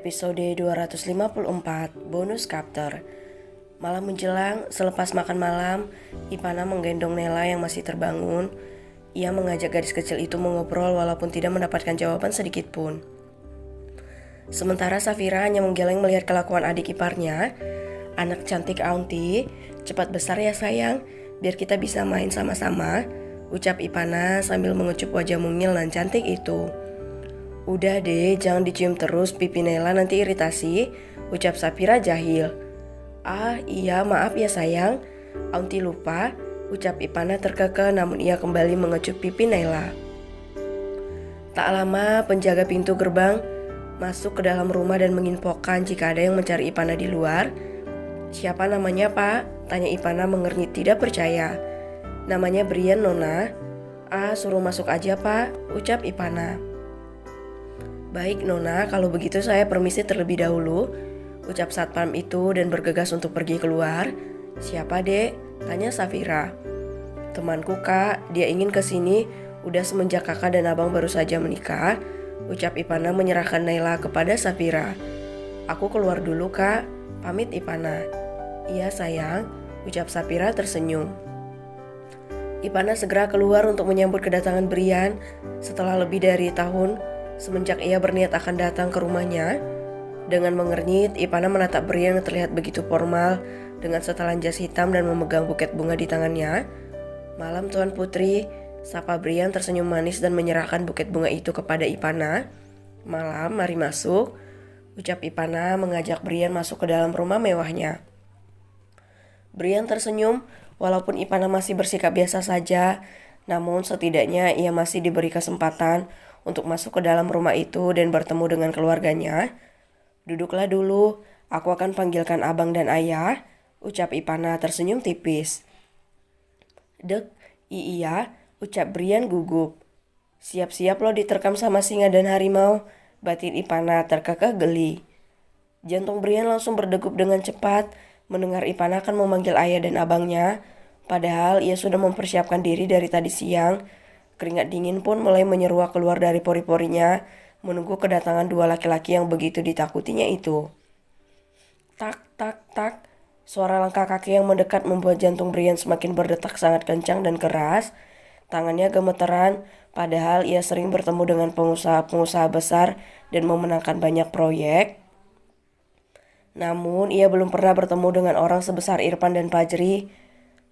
Episode 254, bonus chapter. Malam menjelang, selepas makan malam, Ipana menggendong Nela yang masih terbangun. Ia mengajak gadis kecil itu mengobrol walaupun tidak mendapatkan jawaban sedikit pun. Sementara Safira hanya menggeleng melihat kelakuan adik iparnya. Anak cantik Aunty, cepat besar ya sayang, biar kita bisa main sama-sama, ucap Ipana sambil mengecup wajah mungil dan cantik itu. Udah deh, jangan dicium terus, pipi Nela nanti iritasi, ucap Safira jahil. Ah iya, maaf ya sayang, Aunty lupa, ucap Ipana terkekeh namun ia kembali mengecup pipi Nela. Tak lama penjaga pintu gerbang masuk ke dalam rumah dan menginfokan jika ada yang mencari Ipana di luar. Siapa namanya pak? Tanya Ipana mengernyit tidak percaya. Namanya Brian Nona. Ah suruh masuk aja pak, ucap Ipana. Baik Nona, kalau begitu saya permisi terlebih dahulu, ucap satpam itu dan bergegas untuk pergi keluar. Siapa dek? Tanya Safira. Temanku kak, dia ingin kesini, udah semenjak kakak dan abang baru saja menikah, ucap Ipana menyerahkan Naila kepada Safira. Aku keluar dulu kak, pamit Ipana. Iya sayang, ucap Safira tersenyum. Ipana segera keluar untuk menyambut kedatangan Brian setelah lebih dari tahun semenjak ia berniat akan datang ke rumahnya. Dengan mengernyit, Ipana menatap Brian yang terlihat begitu formal dengan setelan jas hitam dan memegang buket bunga di tangannya. Malam Tuan Putri, sapa Brian tersenyum manis dan menyerahkan buket bunga itu kepada Ipana. Malam, mari masuk, ucap Ipana mengajak Brian masuk ke dalam rumah mewahnya. Brian tersenyum walaupun Ipana masih bersikap biasa saja, namun setidaknya ia masih diberi kesempatan untuk masuk ke dalam rumah itu dan bertemu dengan keluarganya. Duduklah dulu, aku akan panggilkan abang dan ayah, ucap Ipana tersenyum tipis. Dek, iya, ucap Brian gugup. Siap-siap lo diterkam sama singa dan harimau, batin Ipana terkekeh geli. Jantung Brian langsung berdegup dengan cepat mendengar Ipana akan memanggil ayah dan abangnya, padahal ia sudah mempersiapkan diri dari tadi siang. Keringat dingin pun mulai menyeruak keluar dari pori-porinya, menunggu kedatangan dua laki-laki yang begitu ditakutinya itu. Tak, tak, tak. Suara langkah kaki yang mendekat membuat jantung Brian semakin berdetak sangat kencang dan keras. Tangannya gemeteran, padahal ia sering bertemu dengan pengusaha-pengusaha besar dan memenangkan banyak proyek. Namun, ia belum pernah bertemu dengan orang sebesar Irfan dan Fajri.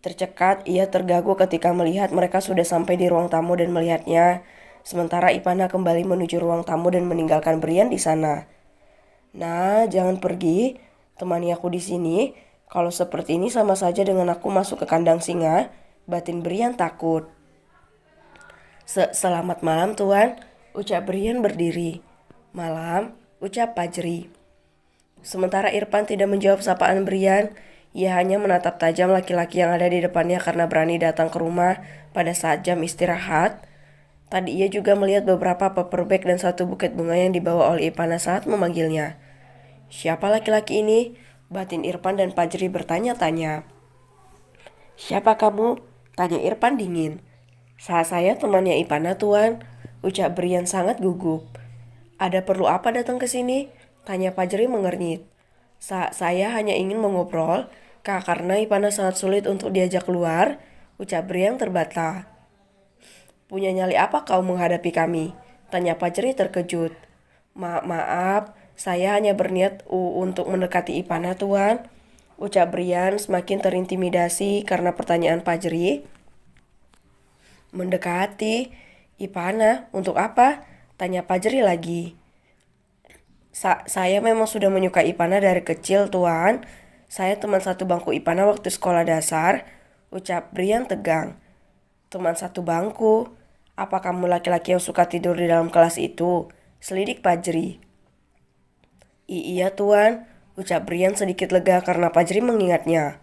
Tercekat, ia terganggu ketika melihat mereka sudah sampai di ruang tamu dan melihatnya, sementara Ipana kembali menuju ruang tamu dan meninggalkan Brian di sana. Nah, jangan pergi, temani aku di sini. Kalau seperti ini sama saja dengan aku masuk ke kandang singa, batin Brian takut. Selamat malam tuan, ucap Brian berdiri. Malam, ucap Fajri. Sementara Irfan tidak menjawab sapaan Brian, ia hanya menatap tajam laki-laki yang ada di depannya karena berani datang ke rumah pada saat jam istirahat. Tadi ia juga melihat beberapa paper bag dan satu buket bunga yang dibawa oleh Ipana saat memanggilnya. Siapa laki-laki ini? Batin Irfan dan Fajri bertanya-tanya. Siapa kamu? Tanya Irfan dingin. Saya temannya Ipana tuan, ucap Brian sangat gugup. Ada perlu apa datang ke sini? Tanya Fajri mengernyit. Saya hanya ingin mengobrol, Kak, karena Ipana sangat sulit untuk diajak keluar, ucap Brian terbata. Punya nyali apa kau menghadapi kami? Tanya Fajri terkejut. Maaf, saya hanya berniat untuk mendekati Ipana tuan, ucap Brian semakin terintimidasi karena pertanyaan Fajri. Mendekati? Ipana, untuk apa? Tanya Fajri lagi. Saya memang sudah menyukai Ipana dari kecil tuan. Saya teman satu bangku Ipana waktu sekolah dasar, ucap Brian tegang. Teman satu bangku? Apa kamu laki-laki yang suka tidur di dalam kelas itu? Selidik Fajri. Iya tuan, ucap Brian sedikit lega karena Fajri mengingatnya.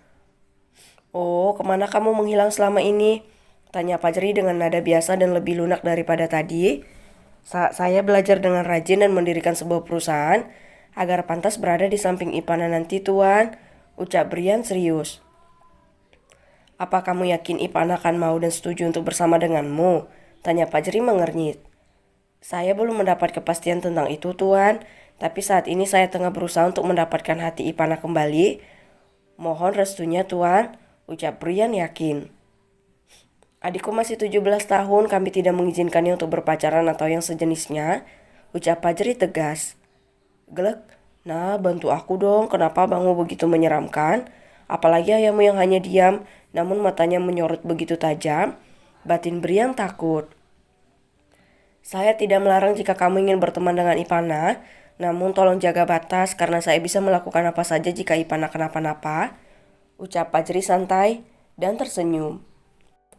Oh, kemana kamu menghilang selama ini? Tanya Fajri dengan nada biasa dan lebih lunak daripada tadi. Saya belajar dengan rajin dan mendirikan sebuah perusahaan agar pantas berada di samping Ipana nanti tuan, ucap Brian serius. Apa kamu yakin Ipana akan mau dan setuju untuk bersama denganmu? Tanya Fajri mengernyit. Saya belum mendapat kepastian tentang itu tuan, Tapi saat ini saya tengah berusaha untuk mendapatkan hati Ipana kembali. Mohon restunya Tuan, ucap Brian yakin. Adikku masih 17 tahun, kami tidak mengizinkannya untuk berpacaran atau yang sejenisnya, ucap Fajri tegas. Gelek, nah bantu aku dong, kenapa abangmu begitu menyeramkan? Apalagi ayahmu yang hanya diam, namun matanya menyorot begitu tajam. Batin Brian takut. Saya tidak melarang jika kamu ingin berteman dengan Ipana, namun tolong jaga batas karena saya bisa melakukan apa saja jika Ipana kenapa-napa, ucap Fajri santai dan tersenyum.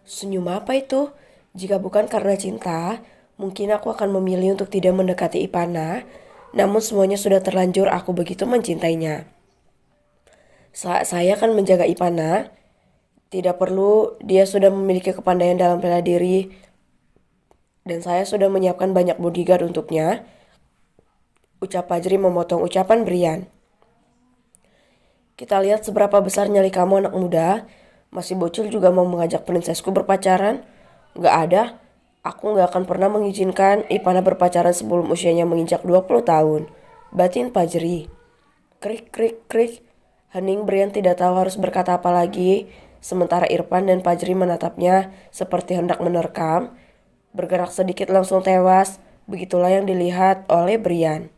Senyum apa itu? Jika bukan karena cinta, mungkin aku akan memilih untuk tidak mendekati Ipana, namun semuanya sudah terlanjur aku begitu mencintainya. Saat saya akan menjaga Ipana, tidak perlu dia sudah memiliki kepandaian dalam bela diri, dan saya sudah menyiapkan banyak bodyguard untuknya, ucap Fajri memotong ucapan Brian. Kita lihat seberapa besar nyali kamu anak muda, masih bocil juga mau mengajak prinsesku berpacaran? Gak ada, aku gak akan pernah mengizinkan Ipana berpacaran sebelum usianya menginjak 20 tahun, batin Fajri. Krik krik krik, hening Brian tidak tahu harus berkata apa lagi, sementara Irfan dan Fajri menatapnya seperti hendak menerkam. Bergerak sedikit langsung tewas, begitulah yang dilihat oleh Brian.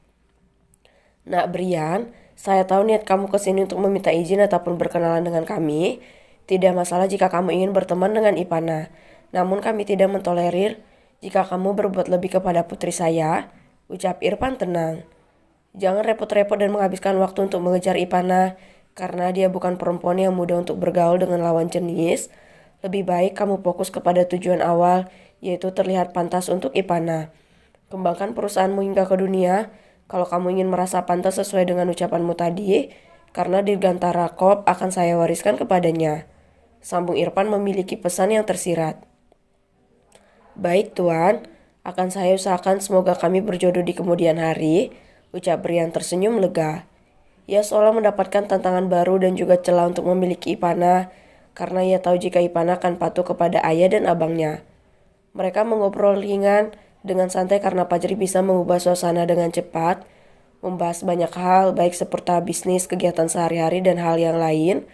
Nak Brian, saya tahu niat kamu kesini untuk meminta izin ataupun berkenalan dengan kami. Tidak masalah jika kamu ingin berteman dengan Ipana. Namun kami tidak mentolerir jika kamu berbuat lebih kepada putri saya, ucap Irfan tenang. Jangan repot-repot dan menghabiskan waktu untuk mengejar Ipana, karena dia bukan perempuan yang mudah untuk bergaul dengan lawan jenis. Lebih baik kamu fokus kepada tujuan awal, yaitu terlihat pantas untuk Ipana. Kembangkan perusahaanmu hingga ke dunia, kalau kamu ingin merasa pantas sesuai dengan ucapanmu tadi, karena Dirgantara Corp akan saya wariskan kepadanya. Sambung Irfan memiliki pesan yang tersirat. Baik Tuan, akan saya usahakan semoga kami berjodoh di kemudian hari, ucap Brian tersenyum lega. Ia seolah mendapatkan tantangan baru dan juga celah untuk memiliki Ipana, karena ia tahu jika Ipana akan patuh kepada ayah dan abangnya. Mereka mengobrol ringan dengan santai karena Fajri bisa mengubah suasana dengan cepat, membahas banyak hal baik seputar bisnis, kegiatan sehari-hari, dan hal yang lain.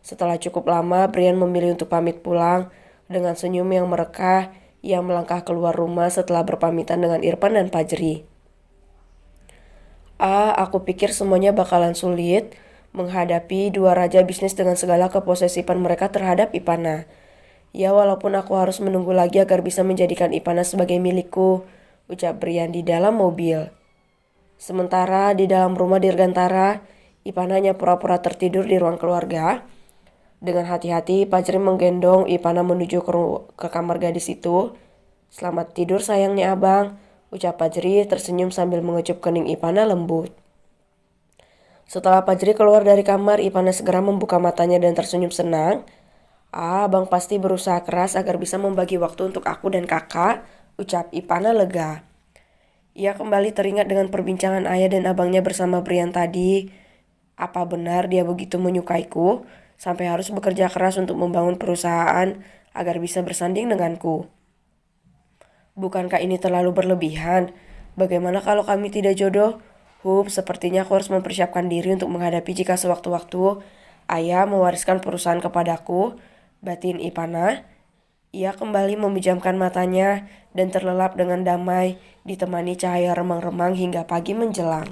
Setelah cukup lama, Brian memilih untuk pamit pulang. Dengan senyum yang merekah, ia melangkah keluar rumah setelah berpamitan dengan Irfan dan Fajri. Aku pikir semuanya bakalan sulit menghadapi dua raja bisnis dengan segala keposesifan mereka terhadap Ipana. Ya walaupun aku harus menunggu lagi agar bisa menjadikan Ipana sebagai milikku, ucap Brian di dalam mobil. Sementara di dalam rumah Dirgantara, Ipana hanya pura-pura tertidur di ruang keluarga. Dengan hati-hati, Fajri menggendong Ipana menuju ke kamar gadis itu. Selamat tidur sayangnya abang, ucap Fajri tersenyum sambil mengecup kening Ipana lembut. Setelah Fajri keluar dari kamar, Ipana segera membuka matanya dan tersenyum senang. Abang pasti berusaha keras agar bisa membagi waktu untuk aku dan kakak, ucap Ipana lega. Ia kembali teringat dengan perbincangan ayah dan abangnya bersama Brian tadi. Apa benar dia begitu menyukaiku, sampai harus bekerja keras untuk membangun perusahaan agar bisa bersanding denganku? Bukankah ini terlalu berlebihan? Bagaimana kalau kami tidak jodoh? Sepertinya aku harus mempersiapkan diri untuk menghadapi jika sewaktu-waktu ayah mewariskan perusahaan kepadaku, batin Ipana. Ia kembali memejamkan matanya dan terlelap dengan damai, ditemani cahaya remang-remang hingga pagi menjelang.